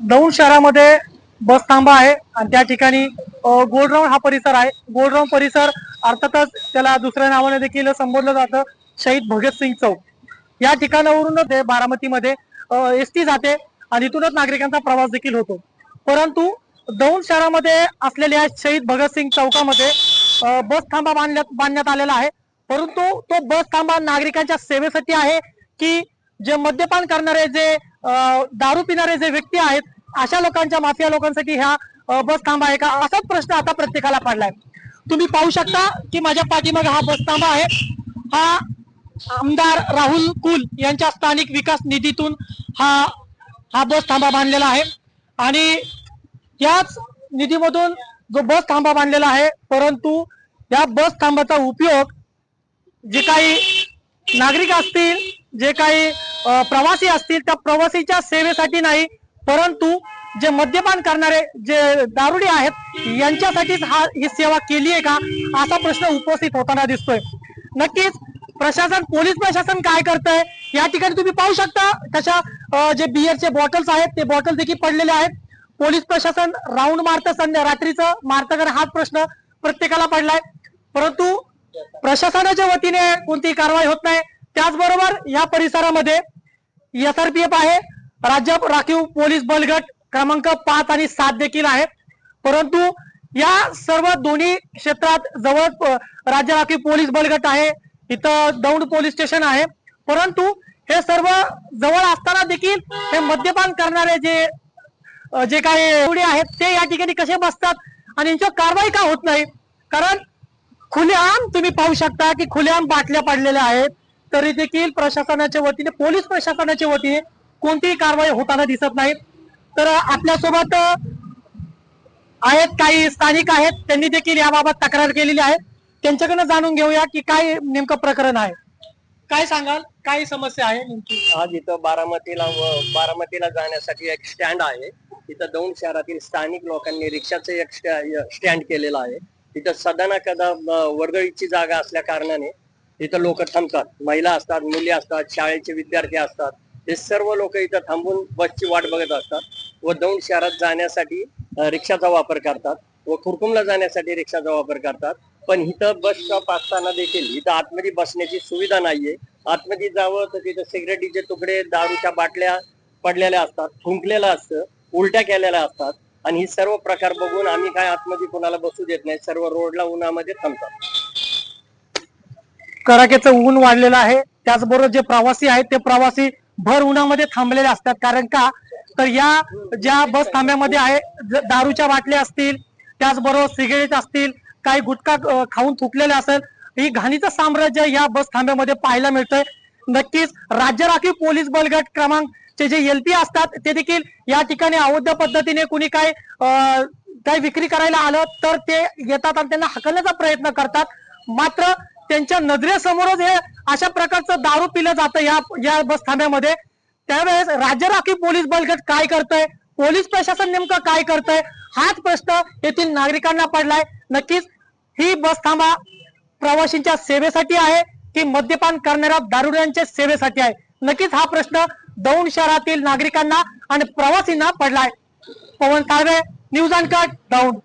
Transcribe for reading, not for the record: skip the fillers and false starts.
दौंड शहरामध्ये बस थांबा आहे आणि त्या ठिकाणी गोलराऊंड हा परिसर आहे। गोलराऊंड परिसर अर्थातच त्याला दुसऱ्या नावाने देखील संबोधलं जातं, शहीद भगतसिंग चौक। या ठिकाणावरून ते बारामतीमध्ये एसटी जाते आणि इथूनच नागरिकांचा प्रवास देखील होतो। परंतु दौंड शहरामध्ये असलेल्या शहीद भगतसिंग चौकामध्ये बस थांबा बांधण्यात आलेला आहे। परंतु तो बस थांबा नागरिकांच्या सेवेसाठी आहे की जे मद्यपान करणारे, जे दारू पिणारे जे व्यक्ती आहेत, अशा लोकांच्या, माफिया लोकांसाठी ह्या बस थांबा आहे का, असाच प्रश्न आता प्रत्येकाला पडलाय। तुम्ही पाहू शकता की माझ्या पाठीमागे हा बस थांबा आहे। हा आमदार राहुल कुल यांच्या स्थानिक विकास निधीतून हा बस थांबा बांधलेला आहे आणि याच निधीमधून जो बस थांबा बांधलेला आहे। परंतु या बस थांबाचा उपयोग जे काही नागरिक असतील, जे काही प्रवासी असतील, त्या प्रवासीच्या सेवेसाठी नाही, परंतु जे मद्यपान करणारे, जे दारुडे आहेत, यांच्यासाठीच ही सेवा केली आहे का, असा प्रश्न उपस्थित होताना दिसतोय। नक्कीच प्रशासन, पोलीस प्रशासन काय करतंय, या ठिकाणी तुम्ही पाहू शकता कशा जे बियरचे बॉटल्स आहेत ते बॉटल देखील पडलेले आहेत। पोलीस प्रशासन राऊंड मारतं, रात्रीचं मारतं का, हाच प्रश्न प्रत्येकाला पडलाय। परंतु प्रशासनाच्या वतीने कोणतीही कारवाई होत नाही। त्याचबरोबर या परिसरामध्ये SRPF आहे, राज्य राखीव पोलीस बलगट क्रमांक 5 आणि 7 देखील आहे। परंतु या सर्व दोन्ही क्षेत्रात जवळ राज्य राखीव पोलीस बलगट आहे, इथं दौंड पोलीस स्टेशन आहे। परंतु हे सर्व जवळ असताना देखील हे मद्यपान करणारे जे काही आहेत ते या ठिकाणी कसे बसतात आणि यांच्यावर कारवाई का होत नाही? कारण खुलेआम तुम्ही पाहू शकता की खुलेआम बाटल्या पडलेल्या आहेत, तरी देखील प्रशासनाच्या वतीने, पोलीस प्रशासनाच्या वतीने कोणतीही कारवाई होताना दिसत नाही। तर आपल्यासोबत आहेत काही स्थानिक आहेत, त्यांनी देखील याबाबत तक्रार केलेली आहे। त्यांच्याकडनं जाणून घेऊया की काय नेमकं प्रकरण आहे। काय सांगाल, काय समस्या आहे नेमकी? आज इथं बारामतीला जाण्यासाठी एक स्टँड आहे। इथं दौंड शहरातील स्थानिक लोकांनी रिक्षाचं एक स्टँड केलेलं आहे। इथं सदा कदा वर्दळीची जागा असल्या कारणाने इथं लोक थांबतात, महिला असतात, मुली असतात, शाळेचे विद्यार्थी असतात, हे सर्व लोक इथं थांबून बसची वाट बघत असतात व दौंड शहरात जाण्यासाठी रिक्षाचा वापर करतात व खुरकुमला जाण्यासाठी रिक्षाचा वापर करतात। पण इथं बस स्टॉप असताना देखील इथं आतमध्ये बसण्याची सुविधा नाहीये। आतमध्ये जावं तर तिथं सिगरेटीचे तुकडे, दारूच्या बाटल्या पडलेल्या असतात, थुंकलेलं असतं, उलट्या केलेल्या असतात आणि ही सर्व प्रकार बघून आम्ही काय आतमध्ये कोणाला बसू देत नाही, सर्व रोडला उन्हामध्ये थांबतात। कडाक्याचं ऊन वाढलेलं आहे, त्याचबरोबर जे प्रवासी आहेत ते प्रवासी भर उन्हामध्ये थांबलेले असतात। कारण का, तर या ज्या बस थांब्यामध्ये आहे, दारूच्या बाटल्या असतील, त्याचबरोबर सिगरेट असतील, काही गुटखा खाऊन थुकलेले असेल, ही घाणीचं साम्राज्य या बस थांब्यामध्ये पाहायला मिळतंय। नक्कीच राज्य राखीव पोलीस बलगट क्रमांकचे जे LP असतात ते देखील या ठिकाणी अवैध पद्धतीने कुणी काय विक्री करायला आलं तर ते येतात आणि त्यांना हाकलण्याचा प्रयत्न करतात। मात्र त्यांच्या नजरेसमोरच हे अशा प्रकारचं दारू पिलं जातं या बस थांब्यामध्ये। त्यावेळेस राज्य राखीव पोलीस बलगट काय करतंय, पोलीस प्रशासन नेमकं काय करतंय, हाच प्रश्न येथील नागरिकांना पडलाय। नक्कीच ही बस थांबा प्रवाशांच्या सेवेसाठी आहे की मद्यपान करणाऱ्या दारुड्यांच्या सेवेसाठी आहे? नक्कीच हा प्रश्न दौंड शहरातील नागरिकांना आणि प्रवासींना पडलाय। पवन काळवे, न्यूज अनकट, दौंड।